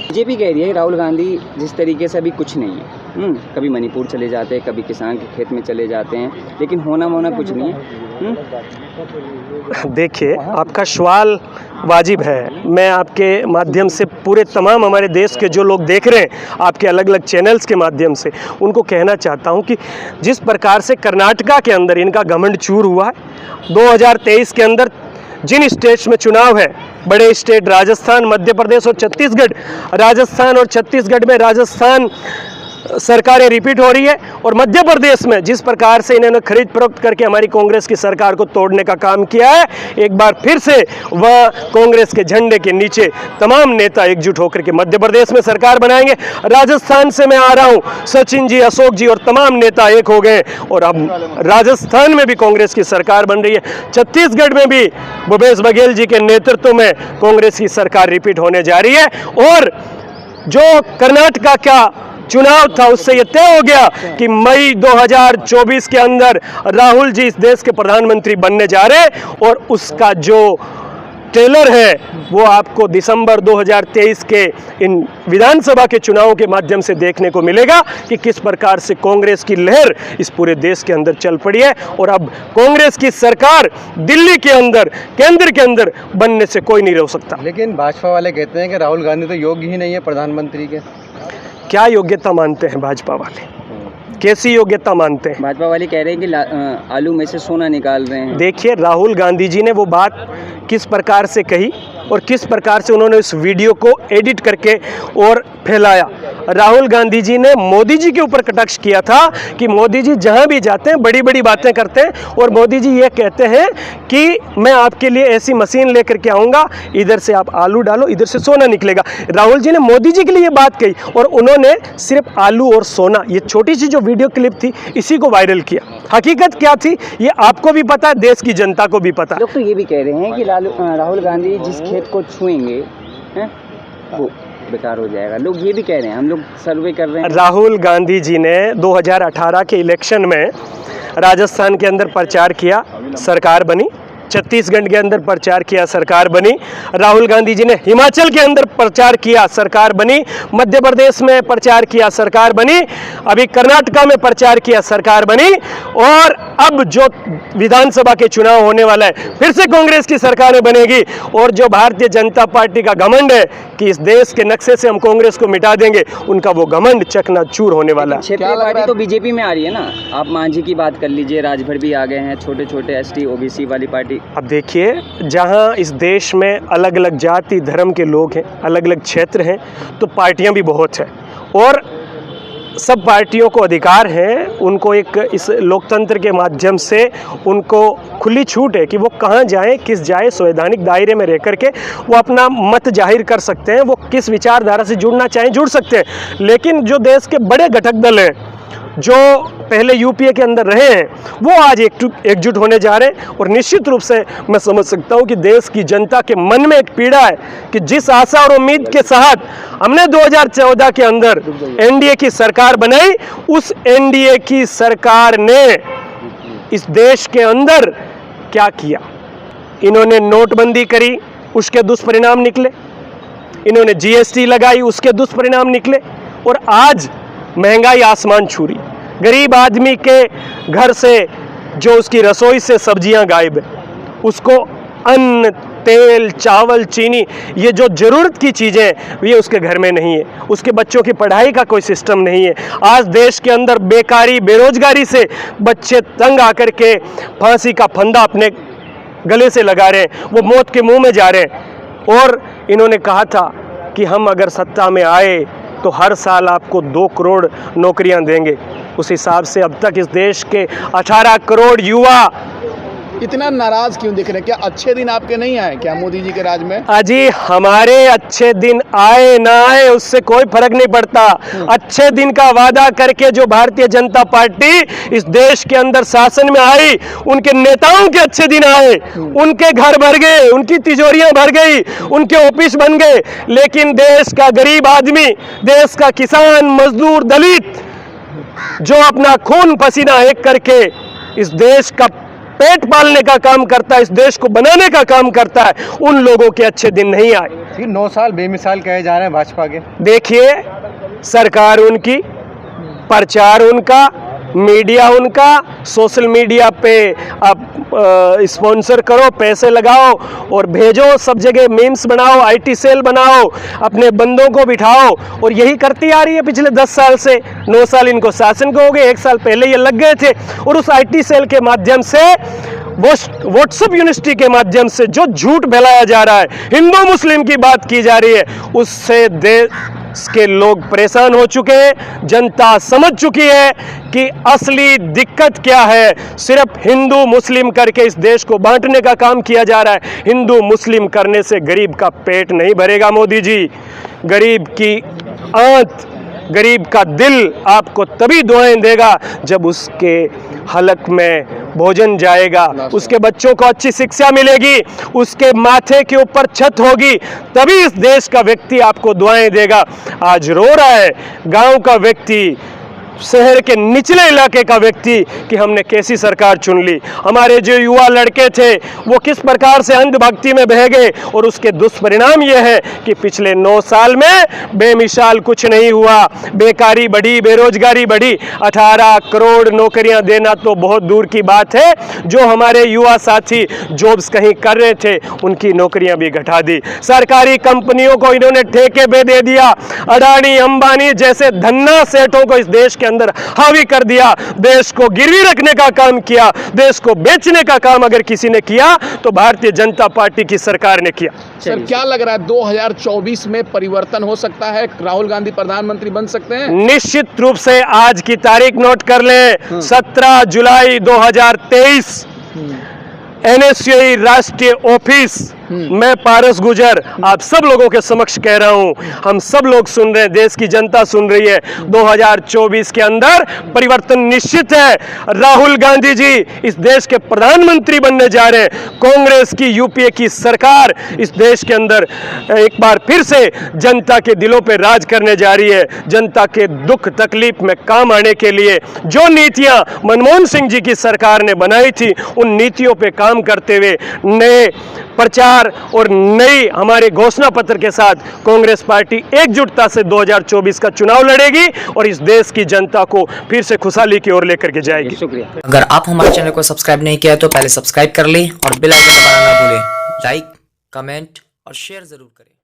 BJP कह रही है राहुल गांधी जिस तरीके से अभी कुछ नहीं है, कभी मणिपुर चले जाते हैं, कभी किसान के खेत में चले जाते हैं, लेकिन होना कुछ नहीं है। देखिए, आपका सवाल वाजिब है। मैं आपके माध्यम से पूरे तमाम हमारे देश के जो लोग देख रहे हैं, आपके अलग अलग चैनल्स के माध्यम से, उनको कहना चाहता हूं कि जिस प्रकार से कर्नाटका के अंदर इनका घमंड चूर हुआ है, 2023 के अंदर जिन स्टेट्स में चुनाव है, बड़े स्टेट राजस्थान, मध्य प्रदेश और छत्तीसगढ़, राजस्थान और छत्तीसगढ़ में राजस्थान सरकारें रिपीट हो रही है, और मध्य प्रदेश में जिस प्रकार से इन्होंने खरीद फरोख्त करके हमारी कांग्रेस की सरकार को तोड़ने का काम किया है, एक बार फिर से वह कांग्रेस के झंडे के नीचे तमाम नेता एकजुट होकर के मध्य प्रदेश में सरकार बनाएंगे। राजस्थान से मैं आ रहा हूं, सचिन जी, अशोक जी और तमाम नेता एक हो गए, और अब राजस्थान में भी कांग्रेस की सरकार बन रही है। छत्तीसगढ़ में भी भूपेश बघेल जी के नेतृत्व में कांग्रेस की सरकार रिपीट होने जा रही है। और जो कर्नाटका का चुनाव था, उससे यह तय हो गया कि मई 2024 के अंदर राहुल जी इस देश के प्रधानमंत्री बनने जा रहे हैं, और उसका जो ट्रेलर है वो आपको दिसंबर 2023 के इन विधानसभा के चुनावों के माध्यम से देखने को मिलेगा कि किस प्रकार से कांग्रेस की लहर इस पूरे देश के अंदर चल पड़ी है। और अब कांग्रेस की सरकार दिल्ली के अंदर, केंद्र के अंदर बनने से कोई नहीं रोक सकता। लेकिन भाजपा वाले कहते हैं कि राहुल गांधी तो योग्य ही नहीं है प्रधानमंत्री के। क्या योग्यता मानते हैं भाजपा वाले? कैसी योग्यता मानते हैं? भाजपा वाले कह रहे हैं कि आलू में से सोना निकाल रहे हैं। देखिए, राहुल गांधी जी ने वो बात किस प्रकार से कही और किस प्रकार से उन्होंने इस वीडियो को एडिट करके और फैलाया। राहुल गांधी जी ने मोदी जी के ऊपर कटाक्ष किया था कि मोदी जी जहां भी जाते हैं बड़ी बड़ी बातें करते हैं, और मोदी जी ये कहते हैं कि मैं आपके लिए ऐसी मशीन लेकर के आऊँगा, इधर से आप आलू डालो, इधर से सोना निकलेगा। राहुल जी ने मोदी जी के लिए ये बात कही, और उन्होंने सिर्फ आलू और सोना, ये छोटी सी जो वीडियो क्लिप थी, इसी को वायरल किया। हकीकत क्या थी ये आपको भी पता है, देश की जनता को भी पता है। लोग तो ये भी कह रहे हैं कि राहुल गांधी जिस खेत को छुएंगे वो बेकार हो जाएगा। लोग ये भी कह रहे हैं, हम लोग सर्वे कर रहे हैं। राहुल गांधी जी ने 2018 के इलेक्शन में राजस्थान के अंदर प्रचार किया, सरकार बनी। छत्तीसगढ़ के अंदर प्रचार किया, सरकार बनी। राहुल गांधी जी ने हिमाचल के अंदर प्रचार किया, सरकार बनी। मध्य प्रदेश में प्रचार किया, सरकार बनी। अभी कर्नाटका में प्रचार किया, सरकार बनी। और अब जो विधानसभा के चुनाव होने वाला है, फिर से कांग्रेस की सरकारें बनेगी। और जो भारतीय जनता पार्टी का घमंड है कि इस देश के नक्शे से हम कांग्रेस को मिटा देंगे, उनका वो घमंड चकनाचूर होने वाला है। क्षेत्रीय पार्टी तो बीजेपी में आ रही है ना, आप मांझी की बात कर लीजिए, राजभर भी आ गए हैं, छोटे छोटे एसटी ओबीसी वाली पार्टी। अब देखिए, जहां इस देश में अलग अलग जाति धर्म के लोग हैं, अलग अलग क्षेत्र हैं, तो पार्टियां भी बहुत हैं। और सब पार्टियों को अधिकार है, उनको एक इस लोकतंत्र के माध्यम से उनको खुली छूट है कि वो कहाँ जाएं, किस जाए, संवैधानिक दायरे में रह कर के वो अपना मत जाहिर कर सकते हैं, वो किस विचारधारा से जुड़ना चाहें जुड़ सकते हैं। लेकिन जो देश के बड़े घटक दल हैं, जो पहले यूपीए के अंदर रहे हैं, वो आज एकजुट होने जा रहे हैं। और निश्चित रूप से मैं समझ सकता हूँ कि देश की जनता के मन में एक पीड़ा है कि जिस आशा और उम्मीद के साथ हमने 2014 के अंदर एनडीए की सरकार बनाई, उस एनडीए की सरकार ने इस देश के अंदर क्या किया। इन्होंने नोटबंदी करी, उसके दुष्परिणाम निकले। इन्होंने जीएसटी लगाई, उसके दुष्परिणाम निकले। और आज महंगाई आसमान छू रही, गरीब आदमी के घर से जो उसकी रसोई से सब्जियां गायब है, उसको अन्न, तेल, चावल, चीनी, ये जो ज़रूरत की चीज़ें ये उसके घर में नहीं है। उसके बच्चों की पढ़ाई का कोई सिस्टम नहीं है। आज देश के अंदर बेकारी, बेरोजगारी से बच्चे तंग आकर के फांसी का फंदा अपने गले से लगा रहे हैं, वो मौत के मुंह में जा रहे हैं। और इन्होंने कहा था कि हम अगर सत्ता में आए तो हर साल आपको 2 करोड़ नौकरियां देंगे। उस हिसाब से अब तक इस देश के 18 करोड़ युवा इतना नाराज क्यों दिख रहे हैं? क्या अच्छे दिन आपके नहीं आए क्या मोदी जी के राज में? अजी, हमारे अच्छे दिन आए ना आए उससे कोई फर्क नहीं पड़ता। अच्छे दिन का वादा करके जो भारतीय जनता पार्टी इस देश के अंदर शासन में आई, उनके नेताओं के अच्छे दिन आए, उनके घर भर गए, उनकी तिजोरियां भर गई, उनके ऑफिस बन गए। लेकिन देश का गरीब आदमी, देश का किसान, मजदूर, दलित, जो अपना खून पसीना एक करके इस देश का पेट पालने का काम करता है, इस देश को बनाने का काम करता है, उन लोगों के अच्छे दिन नहीं आए। 9 साल बेमिसाल कहे जा रहे हैं भाजपा के। देखिए, सरकार उनकी, प्रचार उनका, मीडिया उनका, सोशल मीडिया पे आप स्पॉन्सर करो, पैसे लगाओ और भेजो, सब जगह मीम्स बनाओ, आईटी सेल बनाओ, अपने बंदों को बिठाओ, और यही करती आ रही है पिछले 10 साल से। 9 साल इनको शासन को हो गए, 1 साल पहले ये लग गए थे। और उस आईटी सेल के माध्यम से, व्हाट्सएप यूनिवर्सिटी के माध्यम से जो झूठ फैलाया जा रहा है, हिंदू मुस्लिम की बात की जा रही है, उससे देश के लोग परेशान हो चुके हैं। जनता समझ चुकी है कि असली दिक्कत क्या है। सिर्फ हिंदू मुस्लिम करके इस देश को बांटने का काम किया जा रहा है। हिंदू मुस्लिम करने से गरीब का पेट नहीं भरेगा मोदी जी। गरीब की आंत, गरीब का दिल आपको तभी दुआएं देगा जब उसके हलक में भोजन जाएगा, उसके बच्चों को अच्छी शिक्षा मिलेगी, उसके माथे के ऊपर छत होगी, तभी इस देश का व्यक्ति आपको दुआएं देगा। आज रो रहा है गांव का व्यक्ति, शहर के निचले इलाके का व्यक्ति कि हमने कैसी सरकार चुन ली। हमारे जो युवा लड़के थे वो किस प्रकार से अंधभक्ति में बह गए, और उसके दुष्परिणाम ये है कि पिछले 9 साल में बेमिसाल कुछ नहीं हुआ। बेकारी बढ़ी, बेरोजगारी बढ़ी। 18 करोड़ नौकरियां देना तो बहुत दूर की बात है। जो हमारे युवा साथी जॉब्स कहीं कर रहे थे, उनकी नौकरियां भी घटा दी। सरकारी कंपनियों को इन्होंने ठेके पे दे दिया। अडानी, अंबानी जैसे धन्ना सेठों को इस देश के अंदर हावी कर दिया। देश को गिरवी रखने का काम किया, देश को बेचने का काम अगर किसी ने किया तो भारतीय जनता पार्टी की सरकार ने किया। सर, क्या लग रहा है 2024 में परिवर्तन हो सकता है? राहुल गांधी प्रधानमंत्री बन सकते हैं? निश्चित रूप से आज की तारीख नोट कर लें, 17 जुलाई 2023, NSCI राष्ट्रीय ऑफिस। मैं पारस गुजर आप सब लोगों के समक्ष कह रहा हूं, हम सब लोग सुन रहे हैं, देश की जनता सुन रही है, 2024 के अंदर परिवर्तन निश्चित है। राहुल गांधी जी इस देश के प्रधानमंत्री बनने जा रहे हैं। कांग्रेस की यूपीए की सरकार इस देश के अंदर एक बार फिर से जनता के दिलों पे राज करने जा रही है। जनता के दुख तकलीफ में काम आने के लिए जो नीतियां मनमोहन सिंह जी की सरकार ने बनाई थी, उन नीतियों पे काम करते हुए नए प्रचार और नई हमारे घोषणा पत्र के साथ कांग्रेस पार्टी एकजुटता से 2024 का चुनाव लड़ेगी और इस देश की जनता को फिर से खुशहाली की ओर लेकर के जाएगी। शुक्रिया। अगर आप हमारे चैनल को सब्सक्राइब नहीं किया तो पहले सब्सक्राइब कर लें और बेल आइकन दबाना ना भूलें। लाइक, कमेंट और शेयर जरूर करें।